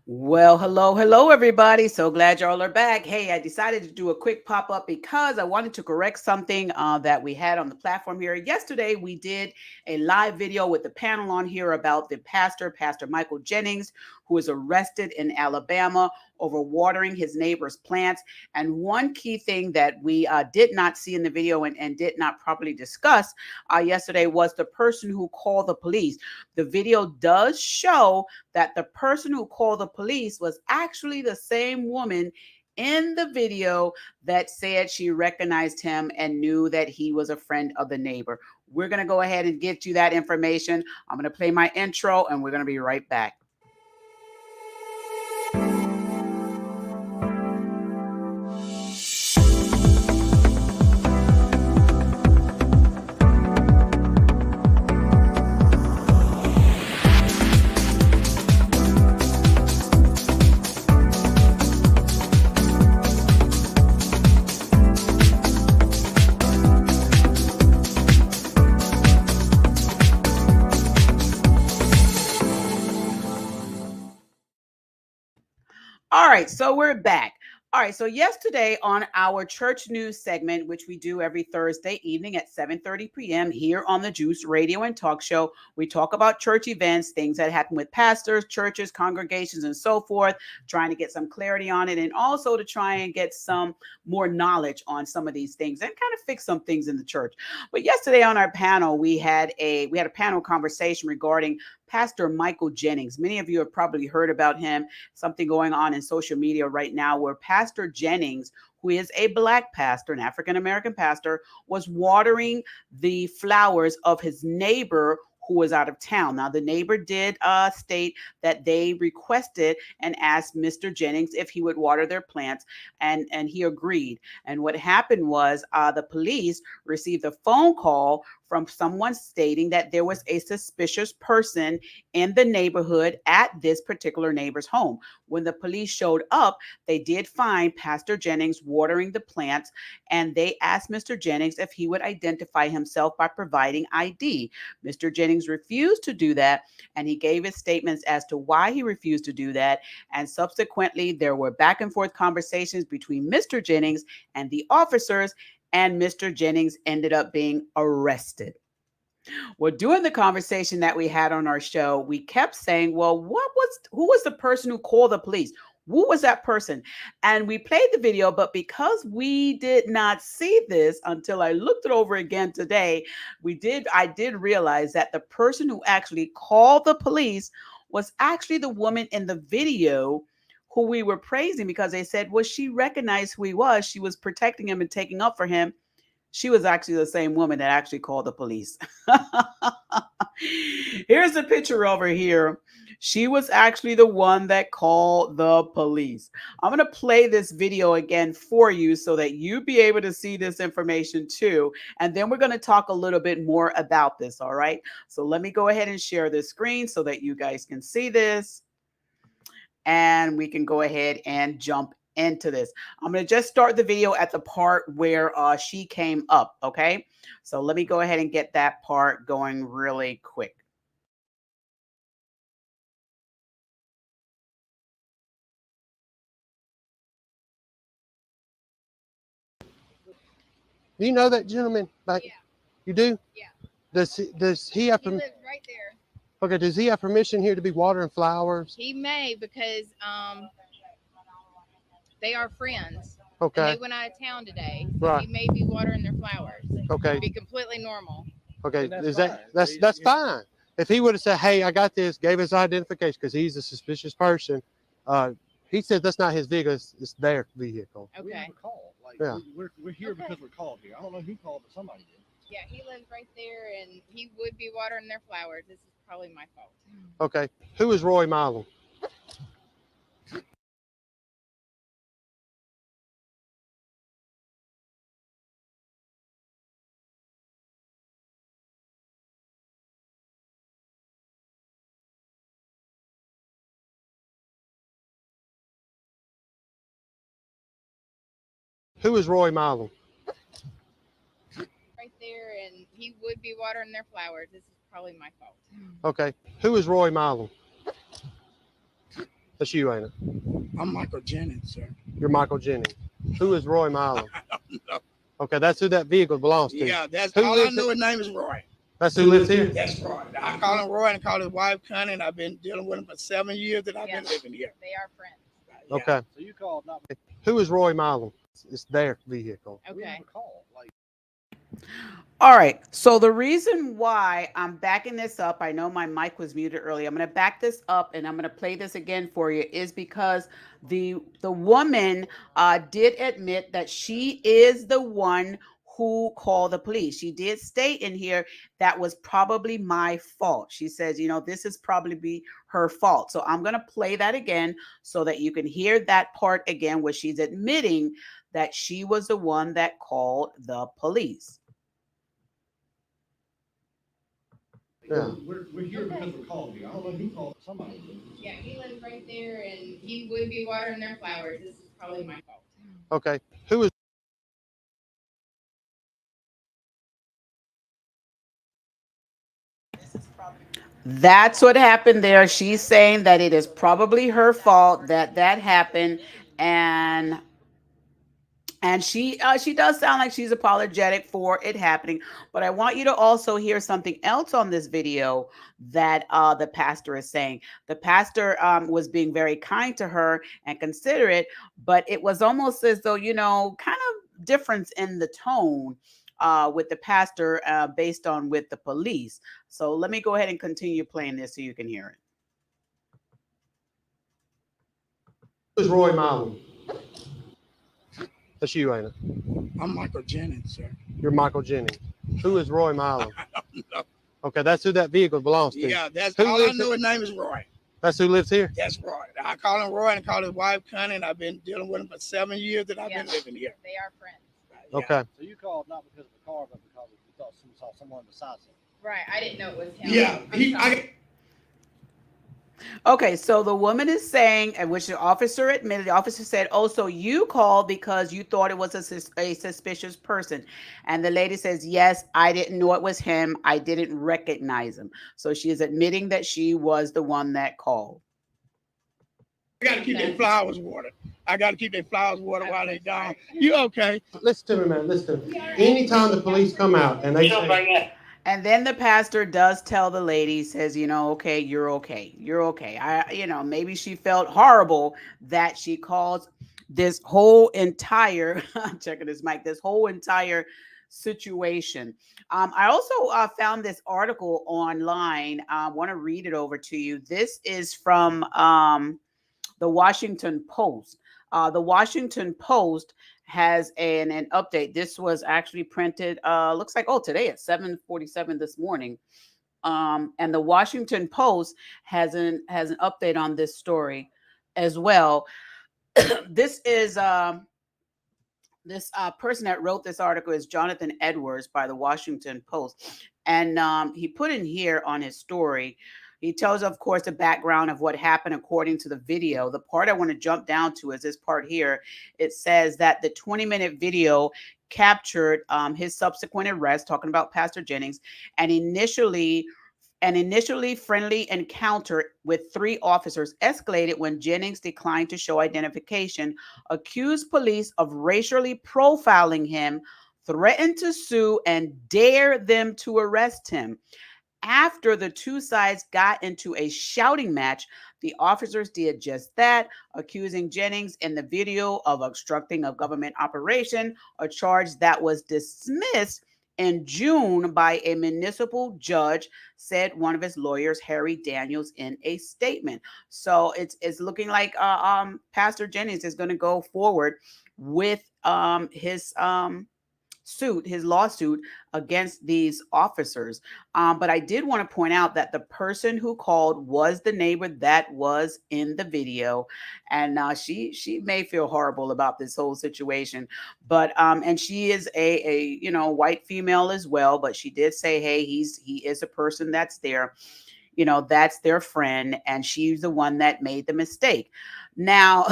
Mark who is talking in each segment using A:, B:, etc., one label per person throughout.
A: Well, hello, everybody. So glad y'all are back. Hey, I decided to do a quick pop up because I wanted to correct something that we had on the platform here. Yesterday, we did a live video with the panel on here about the Pastor Michael Jennings, who was arrested in Alabama over watering his neighbor's plants. And one key thing that we did not see in the video and did not properly discuss yesterday was the person who called the police. The video does show that the person who called the police was actually the same woman in the video that said she recognized him and knew that he was a friend of the neighbor. We're going to go ahead and get you that information. I'm going to play my intro and we're going to be right back. All right, so we're back. All right, so yesterday on our church news segment, which we do every Thursday evening at 7:30 p.m. here on the Juice Radio and Talk Show, we talk about church events, things that happen with pastors, churches, congregations, and so forth, trying to get some clarity on it, and also to try and get some more knowledge on some of these things and kind of fix some things in the church. But yesterday on our panel, we had a panel conversation regarding Pastor Michael Jennings. Many of you have probably heard about him, something going on in social media right now where Pastor Jennings, who is a black pastor, an African American pastor, was watering the flowers of his neighbor who was out of town. Now, the neighbor did state that they requested and asked Mr. Jennings if he would water their plants, and he agreed. And what happened was the police received a phone call from someone stating that there was a suspicious person in the neighborhood at this particular neighbor's home. When the police showed up, they did find Pastor Jennings watering the plants, and they asked Mr. Jennings if he would identify himself by providing ID. Mr. Jennings refused to do that, and he gave his statements as to why he refused to do that. And subsequently, there were back and forth conversations between Mr. Jennings and the officers, and Mr. Jennings ended up being arrested. Well, during the conversation that we had on our show, we kept saying, well, who was the person who called the police? Who was that person? And we played the video, but because we did not see this until I looked it over again today, I did realize that the person who actually called the police was actually the woman in the video who we were praising because they said, well, she recognized who he was. She was protecting him and taking up for him. She was actually the same woman that actually called the police. Here's the picture over here. She was actually the one that called the police. I'm going to play this video again for you so that you be able to see this information too. And then we're going to talk a little bit more about this. All right. So let me go ahead and share this screen so that you guys can see this. And we can go ahead and jump into this. I'm going to just start the video at the part where she came up. Okay. So let me go ahead and get that part going really quick.
B: Do you know that gentleman? Back,
C: Yeah.
B: You do?
C: Yeah.
B: Does he have
C: He lives right there.
B: okay? Does he have permission here to be watering flowers?
C: He may because they are friends. And
B: Okay.
C: they went out of town today. So
B: Right.
C: he may be watering their flowers.
B: Okay.
C: Be completely normal.
B: Okay.
D: That's
B: Is
D: fine.
B: that's fine. If he would have said, "Hey, I got this," gave his identification because he's a suspicious person. Uh, he said that's not his vehicle; it's their vehicle.
D: We have
C: Okay.
D: a call. Like
B: Yeah.
D: we're here
C: Okay.
D: because we're called here. I don't know who called, but somebody did.
C: Yeah, he lives right there and he would be watering their flowers. This is probably my fault.
B: Okay. Who is Roy Milam? Who is Roy Milam?
C: Right there and he would be watering their flowers. This is probably my fault.
B: Okay. Who is Roy Milam? That's you, ain't it?
E: I'm Michael Jennings, sir.
B: You're Michael Jennings. Who is Roy Milam?
E: No.
B: Okay, that's who that vehicle belongs to.
E: Yeah, that's
B: Who
E: all I
B: lives
E: know. His name is Roy.
B: That's who lives here?
E: That's Roy. I call him Roy and call his wife Connie, and I've been dealing with him for 7 years that I've
C: Yeah.
E: been living here.
C: They are friends.
E: Yeah.
B: Okay.
D: So you called not
B: Who is Roy Milam? It's their vehicle.
D: we
C: Okay.
D: never called. Like
A: All right. So the reason why I'm backing this up, I know my mic was muted earlier. I'm going to back this up and I'm going to play this again for you, is because the woman did admit that she is the one who called the police. She did state in here that was probably my fault. She says, this is probably her fault. So I'm going to play that again so that you can hear that part again where she's admitting that she was the one that called the police.
B: Yeah.
D: we're here because we called you. I don't know who called, but somebody did.
C: Yeah, he lives right there, and he would be watering their flowers. This is probably my fault.
B: Okay. Who is
A: That's what happened there. She's saying that it is probably her fault that happened, and she does sound like she's apologetic for it happening. But I want you to also hear something else on this video that the pastor is saying. The pastor was being very kind to her and considerate, but it was almost as though, kind of difference in the tone with the pastor based on with the police. So let me go ahead and continue playing this so you can hear it.
B: Who is Roy Milam? That's you, ain't it?
E: I'm Michael Jennings, sir.
B: You're Michael Jennings. Who is Roy Milam?
E: No.
B: Okay, that's who that vehicle belongs to.
E: Yeah, that's
B: Who
E: all I
B: lives
E: know. His name is Roy.
B: That's who lives here?
E: That's Roy. I call him Roy and call his wife Connie, and I've been dealing with him for 7 years that I've
C: Yeah.
E: been living here.
C: They are friends.
E: Yeah.
B: Okay.
D: So you called not because of the car, but because you thought you saw someone besides him.
C: Right. I didn't know it was him.
E: Yeah,
C: I'm sorry.
A: Okay, so the woman is saying, and which the officer admitted, the officer said, oh, so you called because you thought it was a suspicious person. And the lady says, yes, I didn't know it was him. I didn't recognize him. So she is admitting that she was the one that called.
E: I got to keep their flowers watered. I got to keep their flowers watered while they're down. You okay?
B: Listen to me, man. Listen to me. Anytime the police come out and they say,
A: And then the pastor does tell the lady, says, okay, you're okay. You're okay. Maybe she felt horrible that she caused this whole entire, I'm checking this mic, this whole entire situation. I also found this article online. I want to read it over to you. This is from the Washington Post. The Washington Post has an update. This was actually printed, looks like, today at 7:47 this morning. And the Washington Post has an update on this story as well. This is this person that wrote this article is Jonathan Edwards by the Washington Post. And he put in here on his story, he tells, of course, the background of what happened according to the video. The part I want to jump down to is this part here. It says that the 20-minute video captured his subsequent arrest, talking about Pastor Jennings, and initially friendly encounter with 3 officers escalated when Jennings declined to show identification, accused police of racially profiling him, threatened to sue, and dared them to arrest him. After the two sides got into a shouting match, the officers did just that, accusing Jennings in the video of obstructing a government operation, a charge that was dismissed in June by a municipal judge, said one of his lawyers, Harry Daniels, in a statement. So it's looking like Pastor Jennings is going to go forward with his lawsuit against these officers. But I did want to point out that the person who called was the neighbor that was in the video. And she may feel horrible about this whole situation, but and she is a white female as well, but she did say, hey, he is a person that's there, that's their friend, and she's the one that made the mistake. Now,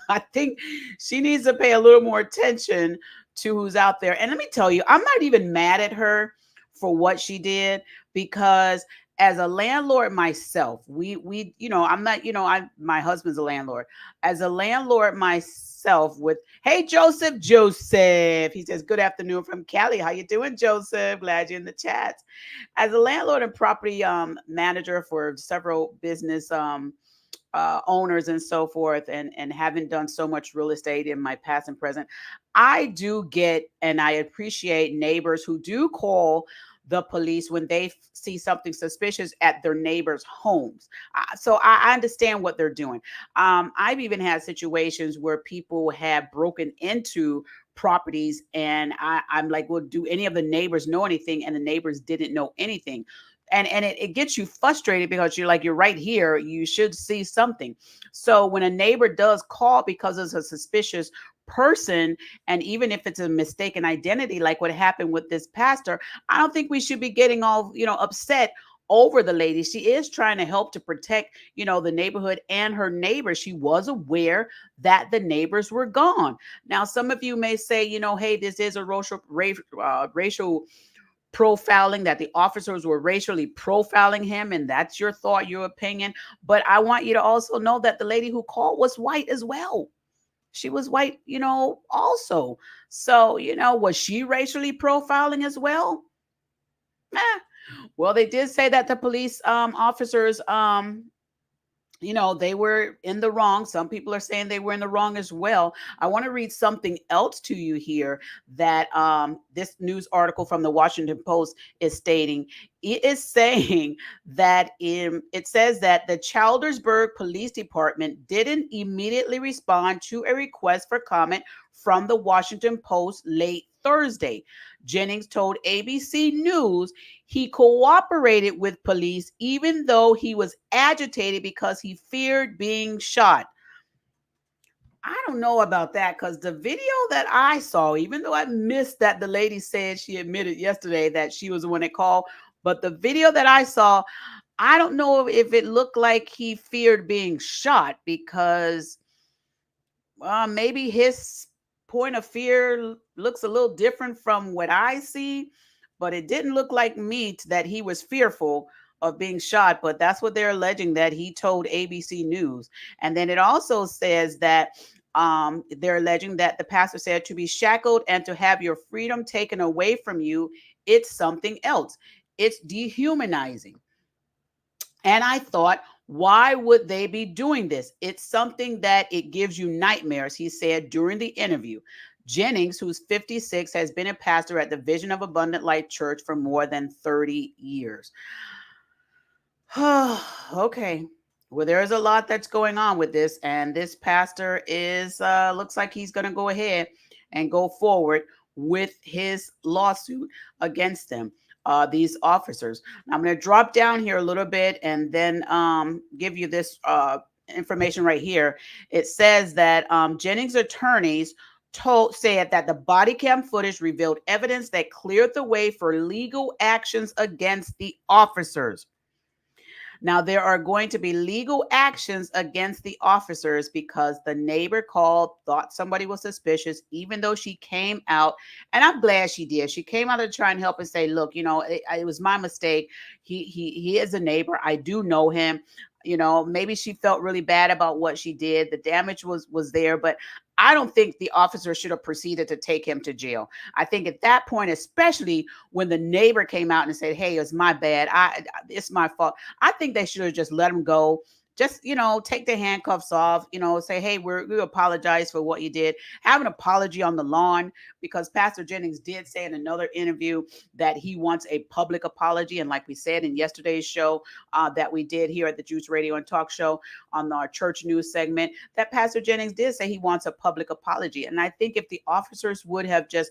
A: I think she needs to pay a little more attention to who's out there. And let me tell you, I'm not even mad at her for what she did, because as a landlord myself, we I'm not, my husband's a landlord. As a landlord myself, with hey Joseph, he says good afternoon from Cali. How you doing, Joseph? Glad you're in the chat. As a landlord and property manager for several business owners and so forth, and having done so much real estate in my past and present, I do get and I appreciate neighbors who do call the police when they see something suspicious at their neighbors' homes. So I understand what they're doing. I've even had situations where people have broken into properties, and I'm like, well, do any of the neighbors know anything? And the neighbors didn't know anything. And it gets you frustrated because you're like, you're right here, you should see something. So when a neighbor does call because it's a suspicious person, and even if it's a mistaken identity, like what happened with this pastor, I don't think we should be getting all upset over the lady. She is trying to help to protect the neighborhood and her neighbors. She was aware that the neighbors were gone. Now some of you may say, hey, this is a racial profiling, that the officers were racially profiling him, and that's your thought, your opinion. But I want you to also know that the lady who called was white as well. She was white, also. So, was she racially profiling as well? Eh. Well, they did say that the police officers they were in the wrong. Some people are saying they were in the wrong as well. I want to read something else to you here that this news article from the Washington Post is stating. It is saying that it says that the Childersburg Police Department didn't immediately respond to a request for comment from the Washington Post late Thursday. Jennings told ABC News he cooperated with police even though he was agitated because he feared being shot. I don't know about that, because the video that I saw, even though I missed that the lady said she admitted yesterday that she was the one that called, but the video that I saw, I don't know if it looked like he feared being shot, because maybe his point of fear looks a little different from what I see, but it didn't look like me that he was fearful of being shot. But that's what they're alleging that he told ABC News. And then it also says that they're alleging that the pastor said to be shackled and to have your freedom taken away from you, it's something else. It's dehumanizing. And I thought, why would they be doing this? It's something that it gives you nightmares, he said during the interview. Jennings, who's 56, has been a pastor at the Vision of Abundant Life Church for more than 30 years. Okay. Well, there is a lot that's going on with this, and this pastor is looks like he's going to go ahead and go forward with his lawsuit against them. These officers. Now, I'm going to drop down here a little bit and then give you this information right here. It says that Jennings' attorneys said that the body cam footage revealed evidence that cleared the way for legal actions against the officers. Now, there are going to be legal actions against the officers because the neighbor called, thought somebody was suspicious, even though she came out. And I'm glad she did. She came out to try and help and say, look, it was my mistake. He is a neighbor. I do know him. Maybe she felt really bad about what she did. The damage was there, but I don't think the officer should have proceeded to take him to jail. I think at that point, especially when the neighbor came out and said, hey, it's my bad. It's my fault. I think they should have just let him go. Just, take the handcuffs off, say, hey, we apologize for what you did. Have an apology on the lawn, because Pastor Jennings did say in another interview that he wants a public apology. And like we said in yesterday's show that we did here at the Juice Radio and Talk Show on our church news segment, that Pastor Jennings did say he wants a public apology. And I think if the officers would have just,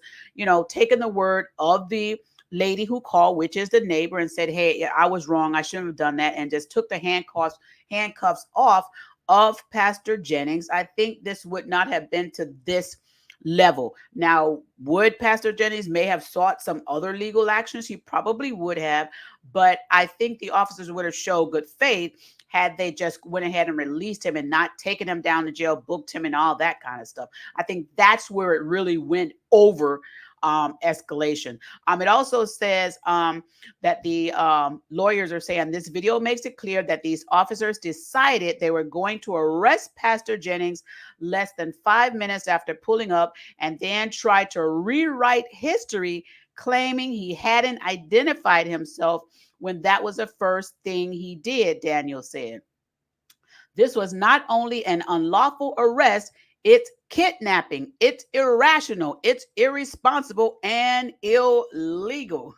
A: taken the word of the lady who called, which is the neighbor, and said, hey, I was wrong, I shouldn't have done that, and just took the handcuffs off of Pastor Jennings, I think this would not have been to this level. Now, would Pastor Jennings may have sought some other legal actions? He probably would have, but I think the officers would have showed good faith had they just went ahead and released him and not taken him down to jail, booked him, and all that kind of stuff. I think that's where it really went over escalation. It also says that the lawyers are saying this video makes it clear that these officers decided they were going to arrest Pastor Jennings less than 5 minutes after pulling up, and then tried to rewrite history, claiming he hadn't identified himself when that was the first thing he did, Daniel said. This was not only an unlawful arrest, it's kidnapping, it's irrational, it's irresponsible, and illegal.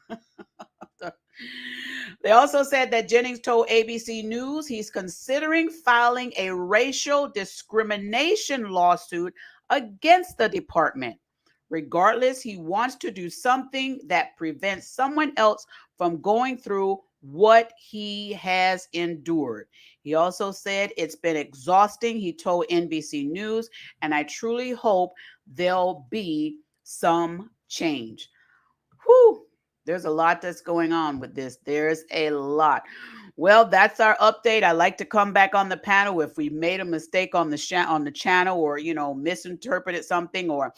A: They also said that Jennings told ABC News he's considering filing a racial discrimination lawsuit against the department. Regardless, he wants to do something that prevents someone else from going through what he has endured. He also said it's been exhausting, he told NBC News, and I truly hope there'll be some change. Whew. There's a lot that's going on with this. There's a lot. Well, that's our update. I like to come back on the panel if we made a mistake on the channel, or misinterpreted something, or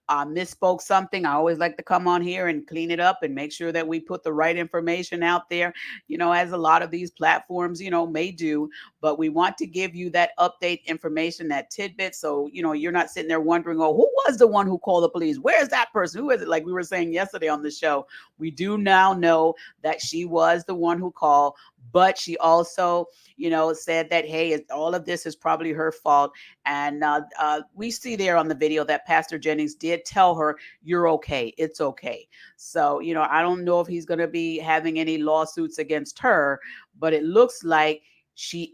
A: misspoke something. I always like to come on here and clean it up and make sure that we put the right information out there, as a lot of these platforms may do. But we want to give you that update information, that tidbit, so you're not sitting there wondering, oh, who was the one who called the police? Where's that person? Who is it? Like we were saying yesterday on the show, we do now know that she was the one who called. But she also, said that, hey, all of this is probably her fault. And we see there on the video that Pastor Jennings did tell her, you're okay. It's okay. So, I don't know if he's going to be having any lawsuits against her, but it looks like he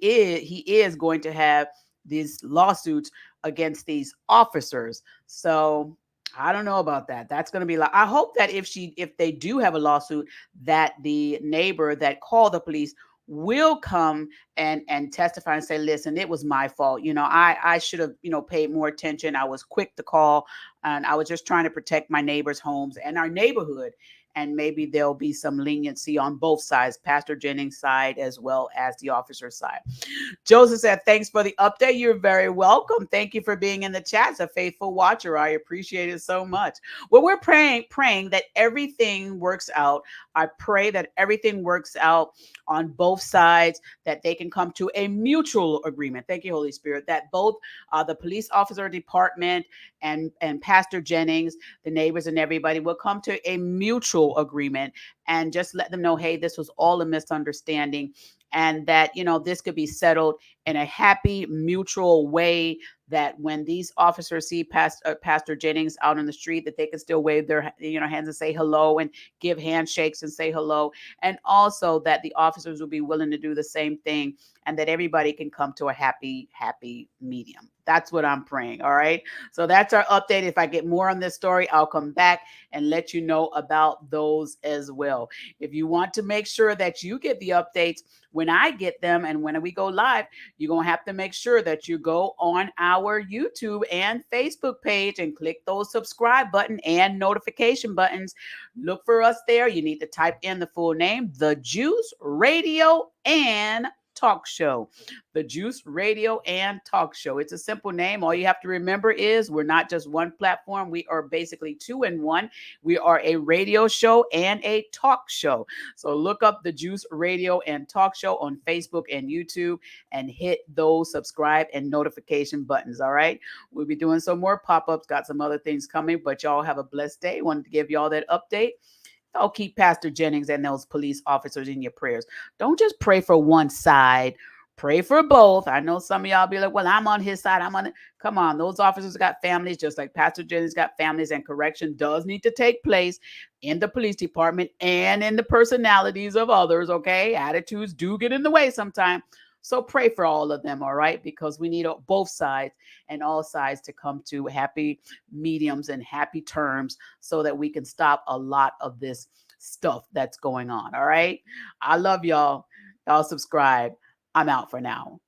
A: is going to have these lawsuits against these officers. So I don't know about that. That's going to be like, I hope that if they do have a lawsuit, that the neighbor that called the police will come and testify and say, listen, it was my fault. I should have, paid more attention. I was quick to call, and I was just trying to protect my neighbors' homes and our neighborhood. And maybe there'll be some leniency on both sides, Pastor Jennings' side as well as the officer's side. Joseph said, thanks for the update. You're very welcome. Thank you for being in the chat. As a faithful watcher, I appreciate it so much. Well, we're praying that everything works out. I pray that everything works out on both sides, that they can come to a mutual agreement. Thank you, Holy Spirit, that both the police officer department and Pastor Jennings, the neighbors and everybody will come to a mutual agreement, and just let them know, hey, this was all a misunderstanding, and that, this could be settled in a happy, mutual way, that when these officers see Pastor Jennings out on the street, that they can still wave their hands and say hello, and give handshakes and say hello. And also that the officers will be willing to do the same thing, and that everybody can come to a happy medium. That's what I'm praying. All right. So that's our update. If I get more on this story, I'll come back and let you know about those as well. If you want to make sure that you get the updates when I get them and when we go live, you're going to have to make sure that you go on our YouTube and Facebook page and click those subscribe button and notification buttons. Look for us there. You need to type in the full name, The Juice Radio and Talk Show. The Juice Radio and Talk Show. It's a simple name. All you have to remember is we're not just one platform. We are basically two in one. We are a radio show and a talk show. So look up The Juice Radio and Talk Show on Facebook and YouTube and hit those subscribe and notification buttons. All right. We'll be doing some more pop-ups, got some other things coming, but y'all have a blessed day. Wanted to give y'all that update. I'll keep Pastor Jennings and those police officers in your prayers. Don't just pray for one side. Pray for both. I know some of y'all be like, well, I'm on his side. Come on. Those officers got families, just like Pastor Jennings got families, and correction does need to take place in the police department and in the personalities of others. Okay. Attitudes do get in the way sometimes. So pray for all of them, all right? Because we need both sides and all sides to come to happy mediums and happy terms, so that we can stop a lot of this stuff that's going on, all right? I love y'all. Y'all subscribe. I'm out for now.